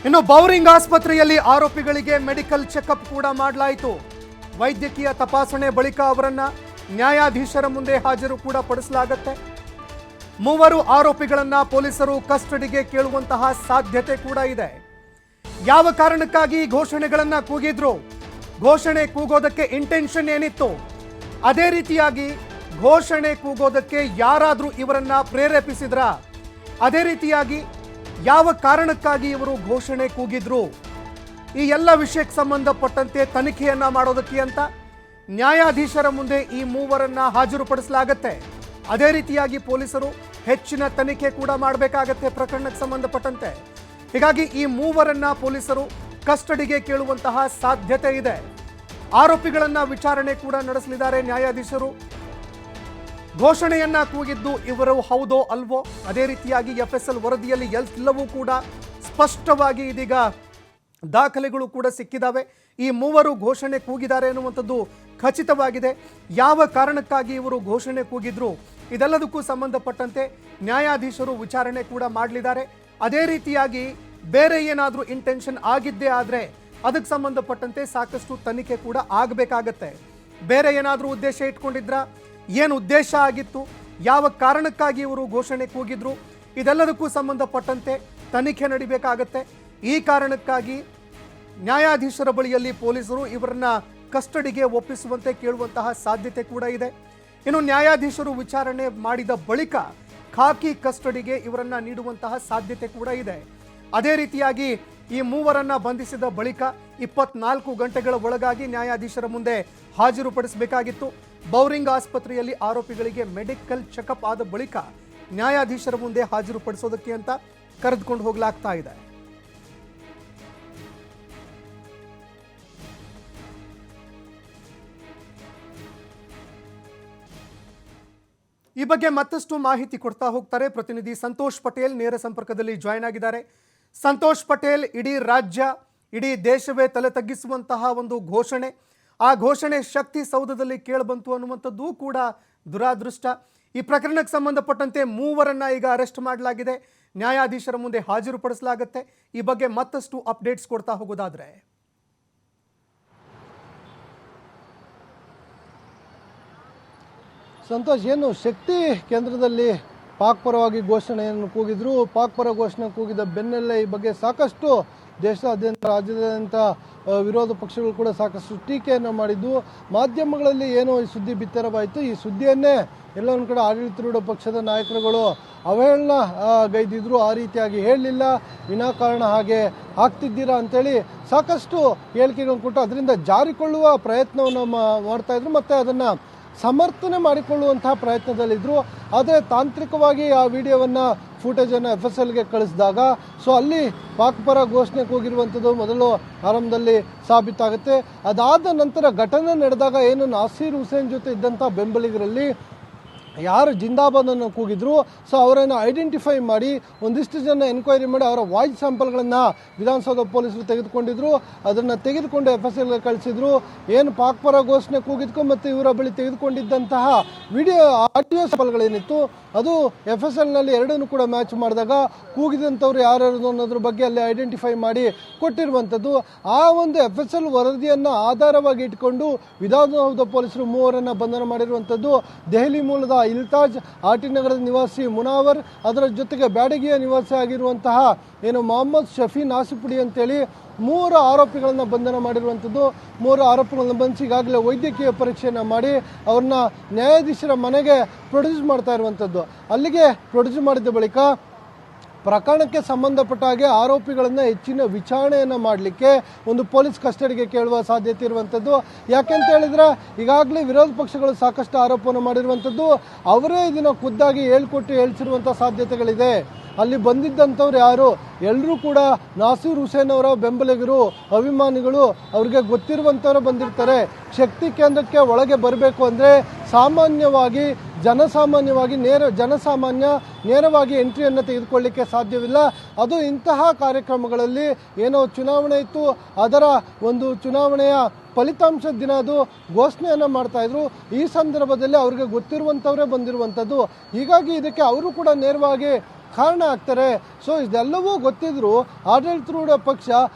ಇನ್ನು ಬೌರಿಂಗ್ ಆಸ್ಪತ್ರೆಯಲ್ಲಿ ಆರೋಪಿಗಳಿಗೆ ಮೆಡಿಕಲ್ ಚೆಕಪ್ ಕೂಡ ಮಾಡಲಾಯಿತು. ವೈದ್ಯಕೀಯ ತಪಾಸಣೆ ಬಳಿಕ ಅವರನ್ನ ನ್ಯಾಯಾಧೀಶರ ಮುಂದೆ ಹಾಜರು ಕೂಡ ಪಡಿಸಲಾಗುತ್ತೆ. ಮೂವರು ಆರೋಪಿಗಳನ್ನ ಪೊಲೀಸರು ಕಸ್ಟಡಿಗೆ ಕೇಳುವಂತಹ ಸಾಧ್ಯತೆ ಕೂಡ ಇದೆ. ಯಾವ ಕಾರಣಕ್ಕಾಗಿ ಘೋಷಣೆಗಳನ್ನ ಕೂಗಿದ್ರು, ಘೋಷಣೆ ಕೂಗೋದಕ್ಕೆ ಇಂಟೆನ್ಷನ್ ಏನಿತ್ತು, ಅದೇ ರೀತಿಯಾಗಿ ಘೋಷಣೆ ಕೂಗೋದಕ್ಕೆ ಯಾರಾದರೂ ಇವರನ್ನ ಪ್ರೇರೇಪಿಸಿದ್ರ, ಅದೇ ರೀತಿಯಾಗಿ ಯಾವ ಕಾರಣಕ್ಕಾಗಿ ಇವರು ಘೋಷಣೆ ಕೂಗಿದ್ರು, ಈ ಎಲ್ಲ ವಿಷಯಕ್ಕೆ ಸಂಬಂಧಪಟ್ಟಂತೆ ತನಿಖೆಯನ್ನ ಮಾಡೋದಕ್ಕೆ ಅಂತ ನ್ಯಾಯಾಧೀಶರ ಮುಂದೆ ಈ ಮೂವರನ್ನ ಹಾಜರುಪಡಿಸಲಾಗುತ್ತೆ. ಅದೇ ರೀತಿಯಾಗಿ ಪೊಲೀಸರು ಹೆಚ್ಚಿನ ತನಿಖೆ ಕೂಡ ಮಾಡಬೇಕಾಗತ್ತೆ ಪ್ರಕರಣಕ್ಕೆ ಸಂಬಂಧಪಟ್ಟಂತೆ. ಹೀಗಾಗಿ ಈ ಮೂವರನ್ನ ಪೊಲೀಸರು ಕಸ್ಟಡಿಗೆ ಕೇಳುವಂತಹ ಸಾಧ್ಯತೆ ಇದೆ. ಆರೋಪಿಗಳನ್ನ ವಿಚಾರಣೆ ಕೂಡ ನಡೆಸಲಿದ್ದಾರೆ ನ್ಯಾಯಾಧೀಶರು. ಘೋಷಣೆಯನ್ನ ಕೂಗಿದ್ದು ಇವರು ಹೌದೋ ಅಲ್ವೋ, ಅದೇ ರೀತಿಯಾಗಿ FSL ವರದಿಯಲ್ಲಿ ಎಲ್ಲವೂ ಕೂಡ ಸ್ಪಷ್ಟವಾಗಿ ಇದೀಗ ದಾಖಲೆಗಳು ಕೂಡ ಸಿಕ್ಕಿದಾವೆ. ಈ ಮೂವರು ಘೋಷಣೆ ಕೂಗಿದ್ದಾರೆ ಎನ್ನುವಂಥದ್ದು ಖಚಿತವಾಗಿದೆ. ಯಾವ ಕಾರಣಕ್ಕಾಗಿ ಇವರು ಘೋಷಣೆ ಕೂಗಿದ್ರು, ಇದೆಲ್ಲದಕ್ಕೂ ಸಂಬಂಧಪಟ್ಟಂತೆ ನ್ಯಾಯಾಧೀಶರು ವಿಚಾರಣೆ ಕೂಡ ಮಾಡಲಿದ್ದಾರೆ. ಅದೇ ರೀತಿಯಾಗಿ ಬೇರೆ ಏನಾದರೂ ಇಂಟೆನ್ಷನ್ ಆಗಿದ್ದೇ ಆದರೆ ಅದಕ್ಕೆ ಸಂಬಂಧಪಟ್ಟಂತೆ ಸಾಕಷ್ಟು ತನಿಖೆ ಕೂಡ ಆಗಬೇಕಾಗತ್ತೆ. ಬೇರೆ ಏನಾದರೂ ಉದ್ದೇಶ ಇಟ್ಕೊಂಡಿದ್ರ, ಏನು ಉದ್ದೇಶ ಆಗಿತ್ತು, ಯಾವ ಕಾರಣಕ್ಕಾಗಿ ಇವರು ಘೋಷಣೆ ಕೂಗಿದ್ರು, ಇದೆಲ್ಲದಕ್ಕೂ ಸಂಬಂಧಪಟ್ಟಂತೆ ತನಿಖೆ ನಡಿಬೇಕಾಗತ್ತೆ. ಈ ಕಾರಣಕ್ಕಾಗಿ ನ್ಯಾಯಾಧೀಶರ ಬಳಿಯಲ್ಲಿ ಪೊಲೀಸರು ಇವರನ್ನ ಕಸ್ಟಡಿಗೆ ಒಪ್ಪಿಸುವಂತೆ ಕೇಳುವಂತಹ ಸಾಧ್ಯತೆ ಕೂಡ ಇದೆ. ಇನ್ನು ನ್ಯಾಯಾಧೀಶರು ವಿಚಾರಣೆ ಮಾಡಿದ ಬಳಿಕ ಖಾಕಿ ಕಸ್ಟಡಿಗೆ ಇವರನ್ನ ನೀಡುವಂತಹ ಸಾಧ್ಯತೆ ಕೂಡ ಇದೆ. ಅದೇ ರೀತಿಯಾಗಿ ಈ ಮೂವರನ್ನ ಬಂಧಿಸಿದ ಬಳಿಕ 24 ಗಂಟೆಗಳ ಒಳಗಾಗಿ ನ್ಯಾಯಾಧೀಶರ ಮುಂದೆ ಹಾಜರುಪಡಿಸಬೇಕಾಗಿತ್ತು. ಬೌರಿಂಗ್ ಆಸ್ಪತ್ರೆಯಲ್ಲಿ ಆರೋಪಿಗಳಿಗೆ ಮೆಡಿಕಲ್ ಚೆಕಪ್ ಆದ ಬಳಿಕ ನ್ಯಾಯಾಧೀಶರ ಮುಂದೆ ಹಾಜರುಪಡಿಸೋದಕ್ಕೆ ಅಂತ ಕರೆದುಕೊಂಡು ಹೋಗಲಾಗ್ತಾ ಇದೆ. ಈ ಬಗ್ಗೆ ಮತ್ತಷ್ಟು ಮಾಹಿತಿ ಕೊಡ್ತಾ ಹೋಗ್ತಾರೆ ಪ್ರತಿನಿಧಿ ಸಂತೋಷ್ ಪಟೇಲ್ ನೇರ ಸಂಪರ್ಕದಲ್ಲಿ ಜಾಯ್ನ್ ಆಗಿದ್ದಾರೆ. ಸಂತೋಷ್ ಪಟೇಲ್, ಇಡೀ ರಾಜ್ಯ, ಇಡೀ ದೇಶವೇ ತಲೆ ತಗ್ಗಿಸುವಂತಹ ಒಂದು ಘೋಷಣೆ, ಆ ಘೋಷಣೆ ಶಕ್ತಿ ಸೌಧದಲ್ಲಿ ಕೇಳಿಬಂತು ಅನ್ನುವಂಥದ್ದು ಕೂಡ ದುರಾದೃಷ್ಟ. ಈ ಪ್ರಕರಣಕ್ಕೆ ಸಂಬಂಧಪಟ್ಟಂತೆ ಮೂವರನ್ನ ಈಗ ಅರೆಸ್ಟ್ ಮಾಡಲಾಗಿದೆ, ನ್ಯಾಯಾಧೀಶರ ಮುಂದೆ ಹಾಜರುಪಡಿಸಲಾಗುತ್ತೆ. ಈ ಬಗ್ಗೆ ಮತ್ತಷ್ಟು ಅಪ್ಡೇಟ್ಸ್ ಕೊಡ್ತಾ ಹೋಗೋದಾದ್ರೆ ಸಂತೋಷ್, ಏನು ಶಕ್ತಿ ಕೇಂದ್ರದಲ್ಲಿ ಪಾಕ್ ಪರವಾಗಿ ಘೋಷಣೆಯನ್ನು ಕೂಗಿದ್ರು, ಪಾಕ್ ಪರ ಘೋಷಣೆ ಕೂಗಿದ ಬೆನ್ನಲ್ಲೇ ಈ ಬಗ್ಗೆ ಸಾಕಷ್ಟು ದೇಶಾದ್ಯಂತ ರಾಜ್ಯದಾದ್ಯಂತ ವಿರೋಧ ಪಕ್ಷಗಳು ಕೂಡ ಸಾಕಷ್ಟು ಟೀಕೆಯನ್ನು ಮಾಡಿದ್ದು. ಮಾಧ್ಯಮಗಳಲ್ಲಿ ಏನೋ ಈ ಸುದ್ದಿ ಬಿತ್ತರವಾಯಿತು. ಈ ಸುದ್ದಿಯನ್ನೇ ಎಲ್ಲ ಒಂದು ಕಡೆ ಆಡಳಿತಾರೂಢ ಪಕ್ಷದ ನಾಯಕರುಗಳು ಅವಹೇಳನ ಗೈದಿದ್ರು. ಆ ರೀತಿಯಾಗಿ ಹೇಳಲಿಲ್ಲ, ವಿನಾಕಾರಣ ಹಾಗೆ ಆಗ್ತಿದ್ದೀರಾ ಅಂತೇಳಿ ಸಾಕಷ್ಟು ಹೇಳಿಕೆಗಳನ್ನು ಕೊಟ್ಟು ಅದರಿಂದ ಜಾರಿಕೊಳ್ಳುವ ಪ್ರಯತ್ನವನ್ನು ಮಾಡ್ತಾ ಇದ್ರು, ಮತ್ತು ಅದನ್ನು ಸಮರ್ಥನೆ ಮಾಡಿಕೊಳ್ಳುವಂತಹ ಪ್ರಯತ್ನದಲ್ಲಿದ್ದರು. ಆದರೆ ತಾಂತ್ರಿಕವಾಗಿ ಆ ವಿಡಿಯೋವನ್ನು ಫುಟೇಜನ್ನು FSLಗೆ ಕಳಿಸಿದಾಗ ಅಲ್ಲಿ ಪಾಕ್ ಪರ ಘೋಷಣೆ ಕೂಗಿರುವಂಥದ್ದು ಮೊದಲು ಆರಂಭದಲ್ಲಿ ಸಾಬೀತಾಗುತ್ತೆ. ಅದಾದ ನಂತರ ಘಟನೆ ನಡೆದಾಗ ಏನು ನಾಸೀರ್ ಹುಸೇನ್ ಜೊತೆ ಇದ್ದಂಥ ಬೆಂಬಲಿಗರಲ್ಲಿ ಯಾರು ಜಿಂದಾಬಾದನ್ನು ಕೂಗಿದ್ರು ಅವರನ್ನು ಐಡೆಂಟಿಫೈ ಮಾಡಿ ಒಂದಿಷ್ಟು ಜನ ಎನ್ಕ್ವೈರಿ ಮಾಡಿ ಅವರ ವಾಯ್ಸ್ ಸ್ಯಾಂಪಲ್ಗಳನ್ನು ವಿಧಾನಸೌಧ ಪೊಲೀಸರು ತೆಗೆದುಕೊಂಡಿದ್ರು. ಅದನ್ನು ತೆಗೆದುಕೊಂಡು FSLಗೆ ಕಳಿಸಿದ್ರು. ಏನು ಪಾಕ್ ಪರ ಘೋಷಣೆ ಕೂಗಿದ್ಕೊ ಮತ್ತು ಇವರ ಬಳಿ ತೆಗೆದುಕೊಂಡಿದ್ದಂತಹ ಆಡಿಯೋ ಸ್ಯಾಂಪಲ್ಗಳೇನಿತ್ತು ಅದು FSLನಲ್ಲಿ ಎರಡನ್ನೂ ಕೂಡ ಮ್ಯಾಚ್ ಮಾಡಿದಾಗ ಕೂಗಿದಂಥವ್ರು ಯಾರ್ಯಾರು ಅನ್ನೋದ್ರ ಬಗ್ಗೆ ಅಲ್ಲಿ ಐಡೆಂಟಿಫೈ ಮಾಡಿ ಕೊಟ್ಟಿರುವಂಥದ್ದು. ಆ ಒಂದು FSL ವರದಿಯನ್ನು ಆಧಾರವಾಗಿ ಇಟ್ಕೊಂಡು ವಿಧಾನಸೌಧ ಪೊಲೀಸರು ಮೂವರನ್ನು ಬಂಧನ ಮಾಡಿರುವಂಥದ್ದು. ದೆಹಲಿ ಮೂಲದ ಇಲ್ತಾಜ್, RT ನಗರದ ನಿವಾಸಿ ಮುನಾವರ್, ಅದರ ಜೊತೆಗೆ ಬ್ಯಾಡಗಿಯ ನಿವಾಸಿ ಆಗಿರುವಂತಹ ಏನು ಮೊಹಮ್ಮದ್ ಶಫಿ ನಾಸಿಪುಡಿ ಅಂತೇಳಿ ಮೂರು ಆರೋಪಿಗಳನ್ನು ಬಂಧನ ಮಾಡಿರುವಂಥದ್ದು. ಮೂರು ಆರೋಪಿಗಳನ್ನು ಬಂಧಿಸಿ ಈಗಾಗಲೇ ವೈದ್ಯಕೀಯ ಪರೀಕ್ಷೆಯನ್ನು ಮಾಡಿ ಅವ್ರನ್ನ ನ್ಯಾಯಾಧೀಶರ ಮನೆಗೆ ಪ್ರೊಡ್ಯೂಸ್ ಮಾಡ್ತಾ ಇರುವಂಥದ್ದು. ಅಲ್ಲಿಗೆ ಪ್ರೊಡ್ಯೂಸ್ ಮಾಡಿದ ಬಳಿಕ ಪ್ರಕರಣಕ್ಕೆ ಸಂಬಂಧಪಟ್ಟ ಹಾಗೆ ಆರೋಪಿಗಳನ್ನು ಹೆಚ್ಚಿನ ವಿಚಾರಣೆಯನ್ನು ಮಾಡಲಿಕ್ಕೆ ಒಂದು ಪೊಲೀಸ್ ಕಸ್ಟಡಿಗೆ ಕೇಳುವ ಸಾಧ್ಯತೆ ಇರುವಂಥದ್ದು. ಯಾಕೆಂತ ಹೇಳಿದ್ರೆ ಈಗಾಗಲೇ ವಿರೋಧ ಪಕ್ಷಗಳು ಸಾಕಷ್ಟು ಆರೋಪವನ್ನು ಮಾಡಿರುವಂಥದ್ದು. ಅವರೇ ಇದನ್ನು ಖುದ್ದಾಗಿ ಹೇಳಿಸಿರುವಂಥ ಸಾಧ್ಯತೆಗಳಿದೆ. ಅಲ್ಲಿ ಬಂದಿದ್ದಂಥವ್ರು ಯಾರು, ಎಲ್ಲರೂ ಕೂಡ ನಾಸೀರ್ ಹುಸೇನ್ ಅವರ ಬೆಂಬಲಿಗರು, ಅಭಿಮಾನಿಗಳು, ಅವ್ರಿಗೆ ಗೊತ್ತಿರುವಂಥವ್ರು ಬಂದಿರ್ತಾರೆ. ಶಕ್ತಿ ಕೇಂದ್ರಕ್ಕೆ ಒಳಗೆ ಬರಬೇಕು ಅಂದರೆ ಸಾಮಾನ್ಯವಾಗಿ ಜನಸಾಮಾನ್ಯ ನೇರವಾಗಿ ಎಂಟ್ರಿಯನ್ನು ತೆಗೆದುಕೊಳ್ಳಲಿಕ್ಕೆ ಸಾಧ್ಯವಿಲ್ಲ. ಅದು ಇಂತಹ ಕಾರ್ಯಕ್ರಮಗಳಲ್ಲಿ ಏನೋ ಚುನಾವಣೆ ಇತ್ತು, ಅದರ ಒಂದು ಚುನಾವಣೆಯ ಫಲಿತಾಂಶದ ದಿನ ಅದು ಘೋಷಣೆಯನ್ನು ಮಾಡ್ತಾ ಇದ್ರು. ಈ ಸಂದರ್ಭದಲ್ಲಿ ಅವ್ರಿಗೆ ಗೊತ್ತಿರುವಂಥವರೇ ಬಂದಿರುವಂಥದ್ದು. ಹೀಗಾಗಿ ಇದಕ್ಕೆ ಅವರು ಕೂಡ ನೇರವಾಗಿ ಕಾರಣ ಆಗ್ತಾರೆ. ಸೊ ಇದೆಲ್ಲವೂ ಗೊತ್ತಿದ್ರು ಆಡಳಿತಾರೂಢ ಪಕ್ಷ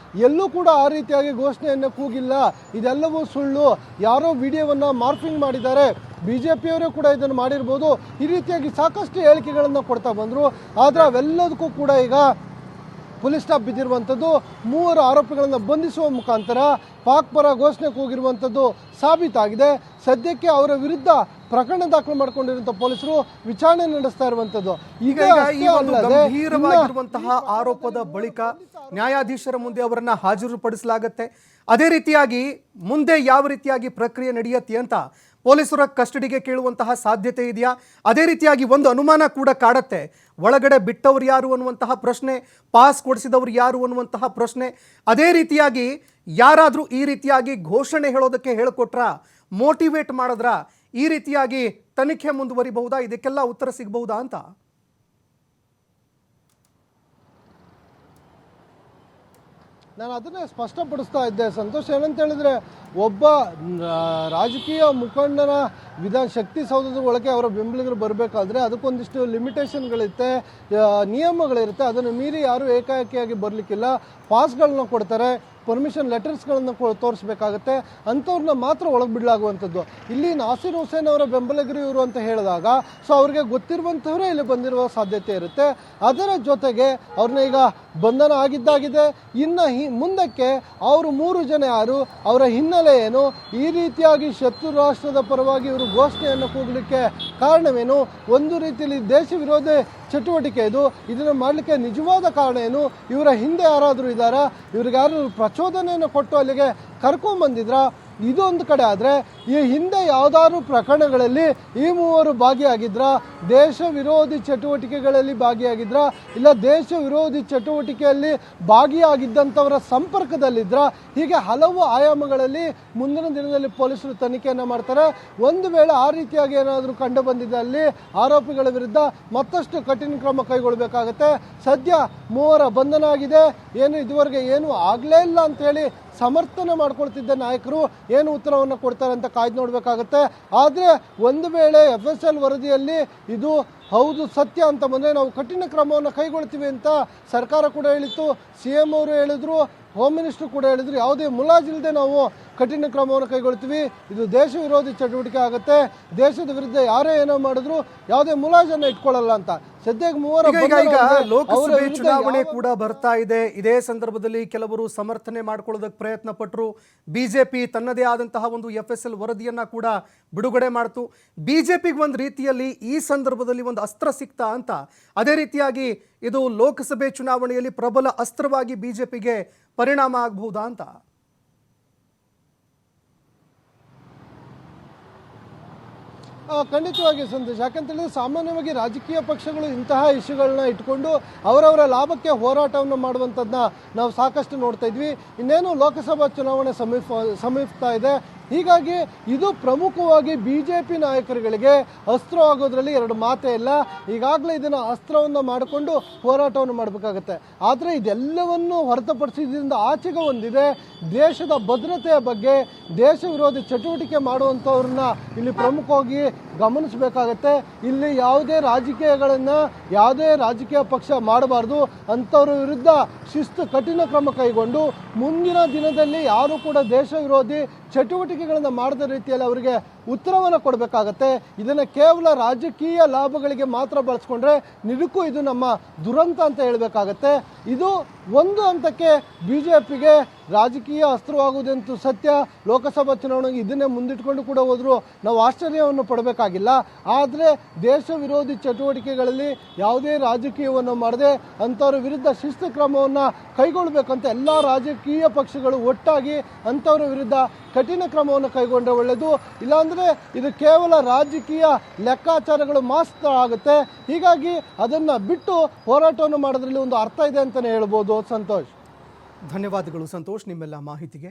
ಎಲ್ಲೂ ಕೂಡ ಆ ರೀತಿಯಾಗಿ ಘೋಷಣೆಯನ್ನು ಕೂಗಿಲ್ಲ. ಇದೆಲ್ಲವೂ ಸುಳ್ಳು, ಯಾರೋ ವಿಡಿಯೋವನ್ನು ಮಾರ್ಫಿಂಗ್ ಮಾಡಿದ್ದಾರೆ, ಬಿಜೆಪಿಯವರೇ ಕೂಡ ಇದನ್ನು ಮಾಡಿರ್ಬೋದು, ಈ ರೀತಿಯಾಗಿ ಸಾಕಷ್ಟು ಹೇಳಿಕೆಗಳನ್ನು ಕೊಡ್ತಾ ಬಂದರು. ಆದರೆ ಅವೆಲ್ಲದಕ್ಕೂ ಕೂಡ ಈಗ ಪೊಲೀಸ್ ಸ್ಟಾಪ್ ಬಿದ್ದಿರುವಂಥದ್ದು, 3 ಆರೋಪಿಗಳನ್ನು ಬಂಧಿಸುವ ಮುಖಾಂತರ ಪಾಕ್ ಪರ ಘೋಷಣೆ ಕೂಗಿರುವಂಥದ್ದು ಸಾಬೀತಾಗಿದೆ. ಸದ್ಯಕ್ಕೆ ಅವರ ವಿರುದ್ಧ ಪ್ರಕರಣ ದಾಖಲು ಮಾಡಿಕೊಂಡಿರುವಂತಹ ಪೊಲೀಸರು ವಿಚಾರಣೆ ನಡೆಸ್ತಾ ಇರುವಂತದ್ದು. ಈಗ ಈ ಒಂದು ಗಂಭೀರವಾಗಿರುವಂತಹ ಆರೋಪದ ಬಳಿಕ ನ್ಯಾಯಾಧೀಶರ ಮುಂದೆ ಅವರನ್ನ ಹಾಜರುಪಡಿಸಲಾಗುತ್ತೆ. ಅದೇ ರೀತಿಯಾಗಿ ಮುಂದೆ ಯಾವ ರೀತಿಯಾಗಿ ಪ್ರಕ್ರಿಯೆ ನಡೆಯುತ್ತೆ ಅಂತ ಪೊಲೀಸರ ಕಸ್ಟಡಿಗೆ ಕೇಳುವಂತಹ ಸಾಧ್ಯತೆ ಇದೆಯಾ? ಅದೇ ರೀತಿಯಾಗಿ ಒಂದು ಅನುಮಾನ ಕೂಡ ಕಾಡತ್ತೆ, ಒಳಗಡೆ ಬಿಟ್ಟವ್ರು ಯಾರು ಅನ್ನುವಂತಹ ಪ್ರಶ್ನೆ, ಪಾಸ್ ಕೊಡಿಸಿದವರು ಯಾರು ಅನ್ನುವಂತಹ ಪ್ರಶ್ನೆ. ಅದೇ ರೀತಿಯಾಗಿ ಯಾರಾದರೂ ಈ ರೀತಿಯಾಗಿ ಘೋಷಣೆ ಹೇಳೋದಕ್ಕೆ ಹೇಳಿಕೊಟ್ರ, ಮೋಟಿವೇಟ್ ಮಾಡಿದ್ರ, ಈ ರೀತಿಯಾಗಿ ತನಿಖೆ ಮುಂದುವರಿಬಹುದಾ? ಇದಕ್ಕೆಲ್ಲ ಉತ್ತರ ಸಿಗಬಹುದಾ ಅಂತ? ನಾನು ಅದನ್ನೇ ಸ್ಪಷ್ಟಪಡಿಸ್ತಾ ಇದ್ದೆ ಸಂತೋಷ್. ಏನಂತ ಹೇಳಿದ್ರೆ, ಒಬ್ಬ ರಾಜಕೀಯ ಮುಖಂಡನ ಶಕ್ತಿ ಸೌಧದ ಒಳಗೆ ಅವರ ಬೆಂಬಲಿಗರು ಬರಬೇಕಾದ್ರೆ ಅದಕ್ಕೊಂದಿಷ್ಟು ಲಿಮಿಟೇಷನ್ಗಳಿರುತ್ತೆ, ನಿಯಮಗಳಿರುತ್ತೆ. ಅದನ್ನು ಮೀರಿ ಯಾರು ಏಕಾಏಕಿಯಾಗಿ ಬರಲಿಕ್ಕಿಲ್ಲ. ಪಾಸ್ಗಳನ್ನ ಕೊಡ್ತಾರೆ, ಪರ್ಮಿಷನ್ ಲೆಟರ್ಸ್ಗಳನ್ನು ತೋರಿಸ್ಬೇಕಾಗತ್ತೆ, ಅಂಥವ್ರನ್ನ ಮಾತ್ರ ಒಳಗೆ ಬಿಡಲಾಗುವಂಥದ್ದು. ಇಲ್ಲಿ ನಾಸಿರ್ ಹುಸೇನ್ ಅವರ ಬೆಂಬಲಿಗರು ಇವರು ಅಂತ ಹೇಳಿದಾಗ ಸೊ ಅವ್ರಿಗೆ ಗೊತ್ತಿರುವಂಥವರೇ ಇಲ್ಲಿ ಬಂದಿರುವ ಸಾಧ್ಯತೆ ಇರುತ್ತೆ. ಅದರ ಜೊತೆಗೆ ಅವ್ರನ್ನ ಈಗ ಬಂಧನ ಆಗಿದ್ದಾಗಿದೆ. ಇನ್ನು ಮುಂದಕ್ಕೆ ಅವರು 3 ಜನ ಯಾರು, ಅವರ ಹಿನ್ನೆಲೆ ಏನು, ಈ ರೀತಿಯಾಗಿ ಶತ್ರು ರಾಷ್ಟ್ರದ ಪರವಾಗಿ ಇವರು ಘೋಷಣೆಯನ್ನು ಕೂಗಲಿಕ್ಕೆ ಕಾರಣವೇನು, ಒಂದು ರೀತಿಯಲ್ಲಿ ದೇಶ ವಿರೋಧಿ ಚಟುವಟಿಕೆ ಇದು, ಇದನ್ನು ಮಾಡಲಿಕ್ಕೆ ನಿಜವಾದ ಕಾರಣ ಏನು, ಇವರ ಹಿಂದೆ ಯಾರಾದರೂ ಇದ್ದಾರಾ, ಇವ್ರಿಗೆ ಯಾರು ಪ್ರಚೋದನೆಯನ್ನು ಕೊಟ್ಟು ಅಲ್ಲಿಗೆ ಕರ್ಕೊಂಡ್ಬಂದಿದ್ರಾ, ಇದೊಂದು ಕಡೆ. ಆದರೆ ಈ ಹಿಂದೆ ಯಾವುದಾದ್ರು ಪ್ರಕರಣಗಳಲ್ಲಿ ಈ 3 ಭಾಗಿಯಾಗಿದ್ರ, ದೇಶ ವಿರೋಧಿ ಚಟುವಟಿಕೆಗಳಲ್ಲಿ ಭಾಗಿಯಾಗಿದ್ರ, ಇಲ್ಲ ದೇಶ ವಿರೋಧಿ ಚಟುವಟಿಕೆಯಲ್ಲಿ ಭಾಗಿಯಾಗಿದ್ದಂಥವರ ಸಂಪರ್ಕದಲ್ಲಿದ್ರ, ಹೀಗೆ ಹಲವು ಆಯಾಮಗಳಲ್ಲಿ ಮುಂದಿನ ದಿನದಲ್ಲಿ ಪೊಲೀಸರು ತನಿಖೆಯನ್ನು ಮಾಡ್ತಾರೆ. ಒಂದು ವೇಳೆ ಆ ರೀತಿಯಾಗಿ ಏನಾದರೂ ಕಂಡು ಬಂದಿದ್ದಲ್ಲಿ ಆರೋಪಿಗಳ ವಿರುದ್ಧ ಮತ್ತಷ್ಟು ಕಠಿಣ ಕ್ರಮ ಕೈಗೊಳ್ಳಬೇಕಾಗತ್ತೆ. ಸದ್ಯ 3 ಬಂಧನ ಆಗಿದೆ. ಏನು ಇದುವರೆಗೆ ಏನು ಆಗಲೇ ಇಲ್ಲ ಅಂತ ಹೇಳಿ ಸಮರ್ಥನೆ ಮಾಡ್ಕೊಳ್ತಿದ್ದ ನಾಯಕರು ಏನು ಉತ್ತರವನ್ನು ಕೊಡ್ತಾರೆ ಅಂತ ಕಾಯ್ದು ನೋಡಬೇಕಾಗತ್ತೆ. ಆದರೆ ಒಂದು ವೇಳೆ FSL ವರದಿಯಲ್ಲಿ ಇದು ಹೌದು ಸತ್ಯ ಅಂತ ಬಂದರೆ ನಾವು ಕಠಿಣ ಕ್ರಮವನ್ನು ಕೈಗೊಳ್ತೀವಿ ಅಂತ ಸರ್ಕಾರ ಕೂಡ ಹೇಳಿತ್ತು, CM ಅವರು ಹೇಳಿದ್ರು, ಹೋಮ್ ಮಿನಿಸ್ಟರ್ ಕೂಡ ಹೇಳಿದ್ರು. ಯಾವುದೇ ಮುಲಾಜಿಲ್ಲದೆ ನಾವು ಕಠಿಣ ಕ್ರಮವನ್ನು ಕೈಗೊಳ್ತೀವಿ, ಇದು ದೇಶ ವಿರೋಧಿ ಚಟುವಟಿಕೆ ಆಗುತ್ತೆ, ದೇಶದ ವಿರುದ್ಧ ಯಾರೇ ಏನೋ ಮಾಡಿದ್ರು ಯಾವುದೇ ಮುಲಾಜನ್ನು ಇಟ್ಕೊಳ್ಳಲ್ಲ ಅಂತ. ಸದ್ಯಕ್ಕೆ ಈಗ ಲೋಕಸಭೆ ಚುನಾವಣೆ ಕೂಡ ಬರ್ತಾ ಇದೆ. ಇದೇ ಸಂದರ್ಭದಲ್ಲಿ ಕೆಲವರು ಸಮರ್ಥನೆ ಮಾಡ್ಕೊಳ್ಳೋದಕ್ಕೆ ಪ್ರಯತ್ನ ಪಟ್ಟರು. ಬಿಜೆಪಿ ತನ್ನದೇ ಆದಂತಹ ಒಂದು FSL ವರದಿಯನ್ನ ಕೂಡ ಬಿಡುಗಡೆ ಮಾಡ್ತು. ಬಿಜೆಪಿಗೆ ಒಂದು ರೀತಿಯಲ್ಲಿ ಈ ಸಂದರ್ಭದಲ್ಲಿ ಒಂದು ಅಸ್ತ್ರ ಸಿಕ್ತಾ ಅಂತ. ಅದೇ ರೀತಿಯಾಗಿ ಇದು ಲೋಕಸಭೆ ಚುನಾವಣೆಯಲ್ಲಿ ಪ್ರಬಲ ಅಸ್ತ್ರವಾಗಿ ಬಿಜೆಪಿಗೆ ಪರಿಣಾಮ ಆಗಬಹುದಾ ಅಂತ? ಖಂಡಿತವಾಗಿ ಸಂತೋಷ್. ಯಾಕಂತೇಳಿದ್ರೆ ಸಾಮಾನ್ಯವಾಗಿ ರಾಜಕೀಯ ಪಕ್ಷಗಳು ಇಂತಹ ಇಶ್ಯೂಗಳನ್ನ ಇಟ್ಕೊಂಡು ಅವರವರ ಲಾಭಕ್ಕೆ ಹೋರಾಟವನ್ನು ಮಾಡುವಂಥದ್ದನ್ನ ನಾವು ಸಾಕಷ್ಟು ನೋಡ್ತಾ ಇದ್ವಿ. ಇನ್ನೇನು ಲೋಕಸಭಾ ಚುನಾವಣೆ ಸಮೀಪಿಸ್ತಾ ಇದೆ. ಹೀಗಾಗಿ ಇದು ಪ್ರಮುಖವಾಗಿ ಬಿಜೆಪಿ ನಾಯಕರುಗಳಿಗೆ ಅಸ್ತ್ರ ಆಗೋದ್ರಲ್ಲಿ 2 ಮಾತೇ ಇಲ್ಲ. ಈಗಾಗಲೇ ಇದನ್ನು ಅಸ್ತ್ರವನ್ನು ಮಾಡಿಕೊಂಡು ಹೋರಾಟವನ್ನು ಮಾಡಬೇಕಾಗತ್ತೆ. ಆದರೆ ಇದೆಲ್ಲವನ್ನು ಹೊರತುಪಡಿಸಿದ್ರಿಂದ ಆಚೆಗೆ ಒಂದಿದೆ, ದೇಶದ ಭದ್ರತೆಯ ಬಗ್ಗೆ, ದೇಶ ವಿರೋಧಿ ಚಟುವಟಿಕೆ ಮಾಡುವಂಥವ್ರನ್ನ ಇಲ್ಲಿ ಪ್ರಮುಖವಾಗಿ ಗಮನಿಸಬೇಕಾಗತ್ತೆ. ಇಲ್ಲಿ ಯಾವುದೇ ರಾಜಕೀಯಗಳನ್ನು ಯಾವುದೇ ರಾಜಕೀಯ ಪಕ್ಷ ಮಾಡಬಾರ್ದು. ಅಂಥವ್ರ ವಿರುದ್ಧ ಶಿಸ್ತು ಕಠಿಣ ಕ್ರಮ ಕೈಗೊಂಡು ಮುಂದಿನ ದಿನದಲ್ಲಿ ಯಾರು ಕೂಡ ದೇಶ ವಿರೋಧಿ ಚಟುವಟಿಕೆಗಳನ್ನು ಮಾಡದ ರೀತಿಯಲ್ಲಿ ಅವರಿಗೆ ಉತ್ತರವನ್ನು ಕೊಡಬೇಕಾಗತ್ತೆ. ಇದನ್ನು ಕೇವಲ ರಾಜಕೀಯ ಲಾಭಗಳಿಗೆ ಮಾತ್ರ ಬಳಸ್ಕೊಂಡ್ರೆ ನಿಜಕ್ಕೂ ಇದು ನಮ್ಮ ದುರಂತ ಅಂತ ಹೇಳಬೇಕಾಗತ್ತೆ. ಇದು ಒಂದು ಹಂತಕ್ಕೆ ಬಿಜೆಪಿಗೆ ರಾಜಕೀಯ ಅಸ್ತ್ರವಾಗುವುದಂತೂ ಸತ್ಯ. ಲೋಕಸಭಾ ಚುನಾವಣೆಗೆ ಇದನ್ನೇ ಮುಂದಿಟ್ಕೊಂಡು ಕೂಡ ಹೋದ್ರು ನಾವು ಆಶ್ಚರ್ಯವನ್ನು ಪಡಬೇಕಾಗಿಲ್ಲ. ಆದರೆ ದೇಶ ವಿರೋಧಿ ಚಟುವಟಿಕೆಗಳಲ್ಲಿ ಯಾವುದೇ ರಾಜಕೀಯವನ್ನು ಮಾಡದೆ ಅಂಥವ್ರ ವಿರುದ್ಧ ಶಿಸ್ತು ಕ್ರಮವನ್ನು ಕೈಗೊಳ್ಳಬೇಕಂತ ಎಲ್ಲ ರಾಜಕೀಯ ಪಕ್ಷಗಳು ಒಟ್ಟಾಗಿ ಅಂಥವ್ರ ವಿರುದ್ಧ ಕಠಿಣ ಕ್ರಮವನ್ನು ಕೈಗೊಂಡ್ರೆ ಒಳ್ಳೆಯದು. ಇಲ್ಲಾಂದರೆ ಇದು ಕೇವಲ ರಾಜಕೀಯ ಲೆಕ್ಕಾಚಾರಗಳು ಮಾತ್ರ ಆಗುತ್ತೆ. ಹೀಗಾಗಿ ಅದನ್ನು ಬಿಟ್ಟು ಹೋರಾಟವನ್ನು ಮಾಡೋದ್ರಲ್ಲಿ ಒಂದು ಅರ್ಥ ಇದೆ ಅಂತಲೇ ಹೇಳ್ಬೋದು. ಸಂತೋಷ್, ಧನ್ಯವಾದಗಳು ಸಂತೋಷ್ ನಿಮ್ಮೆಲ್ಲ ಮಾಹಿತಿಗೆ.